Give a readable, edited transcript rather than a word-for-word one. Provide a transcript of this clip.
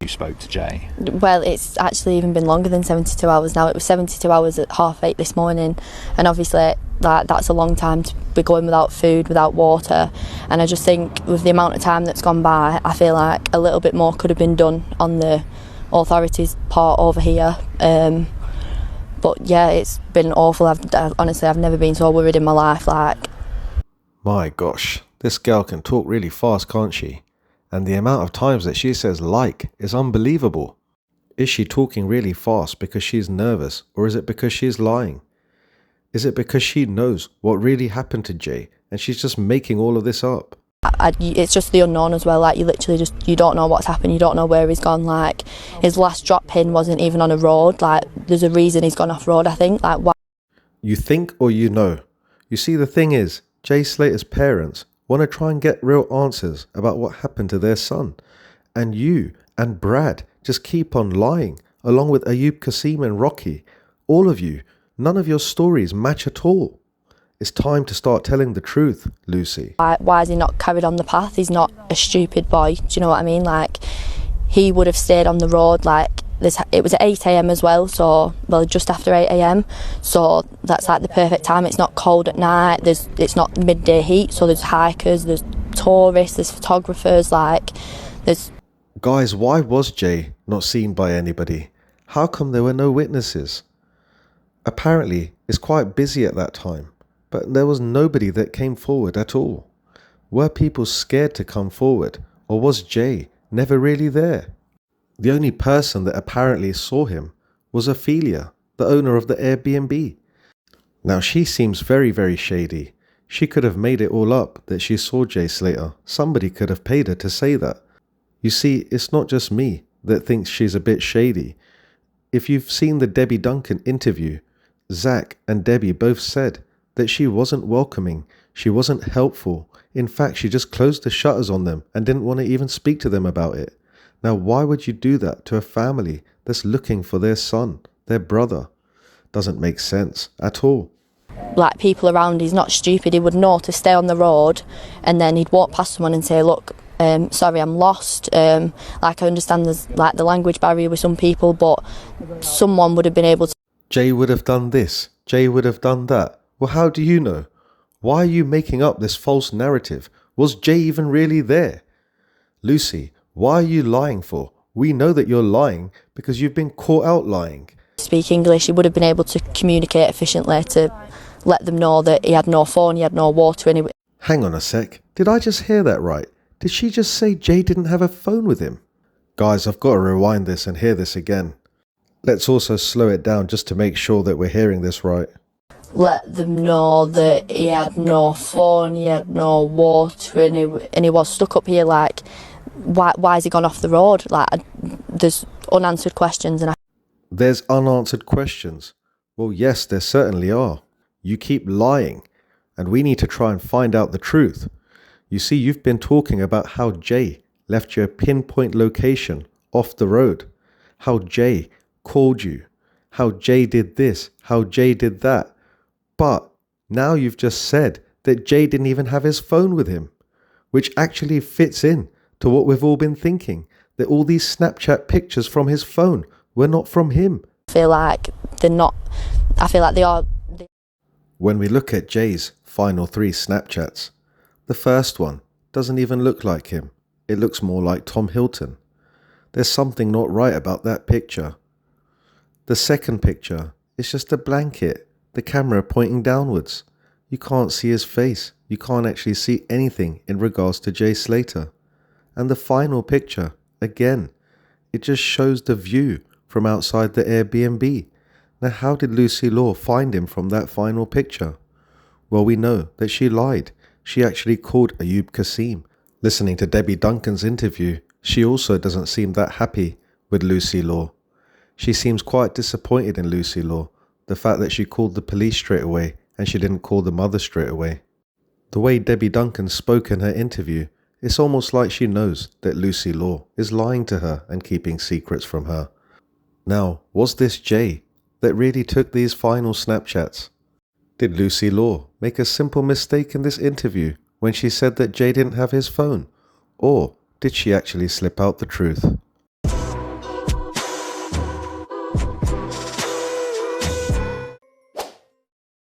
spoke to Jay? Well, it's actually even been longer than 72 hours now. It was 72 hours at 8:30 this morning, and obviously that's a long time to be going without food, without water. And I just think with the amount of time that's gone by, I feel like a little bit more could have been done on the authorities' part over here. But yeah, it's been awful. Honestly, I've never been so worried in my life. My gosh, this girl can talk really fast, can't she? And the amount of times that she says "like" is unbelievable. Is she talking really fast because she's nervous, or is it because she's lying? Is it because she knows what really happened to Jay and she's just making all of this up? It's just the unknown as well. You literally you don't know what's happened. You don't know where he's gone. His last drop pin wasn't even on a road. There's a reason he's gone off road, I think. Why? You think or you know? You see, the thing is, Jay Slater's parents want to try and get real answers about what happened to their son. And you and Brad just keep on lying, along with Ayub Kasim and Rocky. All of you. None of your stories match at all. It's time to start telling the truth, Lucy. Why has he not carried on the path? He's not a stupid boy. Do you know what I mean? He would have stayed on the road. It was at 8 a.m. as well, just after 8 a.m. So that's the perfect time. It's not cold at night. It's not midday heat. So there's hikers, there's tourists, there's photographers. Guys, why was Jay not seen by anybody? How come there were no witnesses? Apparently, it's quite busy at that time, but there was nobody that came forward at all. Were people scared to come forward, or was Jay never really there? The only person that apparently saw him was Ophelia, the owner of the Airbnb. Now she seems very, very shady. She could have made it all up that she saw Jay Slater. Somebody could have paid her to say that. You see, it's not just me that thinks she's a bit shady. If you've seen the Debbie Duncan interview, Zach and Debbie both said that she wasn't welcoming, she wasn't helpful. In fact, she just closed the shutters on them and didn't want to even speak to them about it. Now, why would you do that to a family that's looking for their son, their brother? Doesn't make sense at all. People around, he's not stupid. He would know to stay on the road, and then he'd walk past someone and say, look, sorry, I'm lost. I understand there's the language barrier with some people, but someone would have been able to. Jay would have done this. Jay would have done that. Well, how do you know? Why are you making up this false narrative? Was Jay even really there? Lucy, why are you lying for? We know that you're lying because you've been caught out lying. Speak English, he would have been able to communicate efficiently to let them know that he had no phone, he had no water. Hang on a sec. Did I just hear that right? Did she just say Jay didn't have a phone with him? Guys, I've got to rewind this and hear this again. Let's also slow it down just to make sure that we're hearing this right. Let them know that he had no phone, he had no water, and he was stuck up here. Why has he gone off the road? There's unanswered questions. There's unanswered questions. Well, yes, there certainly are. You keep lying, and we need to try and find out the truth. You see, you've been talking about how Jay left you a pinpoint location off the road, how Jay called you, how Jay did this, how Jay did that. But now you've just said that Jay didn't even have his phone with him, which actually fits in to what we've all been thinking, that all these Snapchat pictures from his phone were not from him. I feel like they're not. I feel like they are. When we look at Jay's final 3 Snapchats, the first one doesn't even look like him. It looks more like Tom Hilton. There's something not right about that picture. The second picture is just a blanket, the camera pointing downwards. You can't see his face. You can't actually see anything in regards to Jay Slater. And the final picture, again, it just shows the view from outside the Airbnb. Now, how did Lucy Law find him from that final picture? Well, we know that she lied. She actually called Ayub Kasim. Listening to Debbie Duncan's interview, she also doesn't seem that happy with Lucy Law. She seems quite disappointed in Lucy Law, the fact that she called the police straight away and she didn't call the mother straight away. The way Debbie Duncan spoke in her interview, it's almost like she knows that Lucy Law is lying to her and keeping secrets from her. Now, was this Jay that really took these final Snapchats? Did Lucy Law make a simple mistake in this interview when she said that Jay didn't have his phone? Or did she actually slip out the truth?